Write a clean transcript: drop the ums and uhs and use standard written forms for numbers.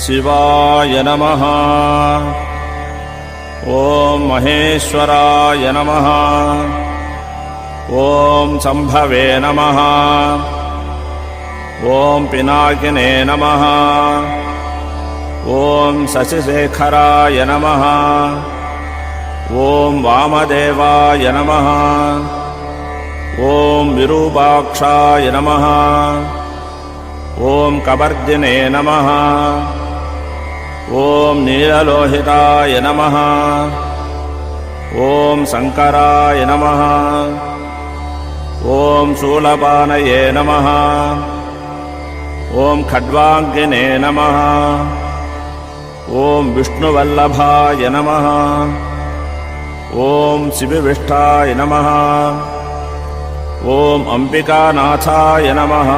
शिवाय नमः। ॐ महेश्वराय नमः। ॐ शम्भवे नमः। ॐ पिनाकिने नमः। ॐ शशिशेखराय नमः। ॐ वामदेवाय नमः। ॐ विरूपाक्षाय नमः। ॐ कवर्दिने नमः। ॐ नीललोहिताय नमः। ॐ शङ्कराय नमः। ॐ शूलपाणये नमः। ॐ खड्वाङ्गिने नमः। ॐ विष्णुवल्लभाय नमः। ॐ शिवविष्ठाय नमः। ॐ अम्बिकानाथाय नमः।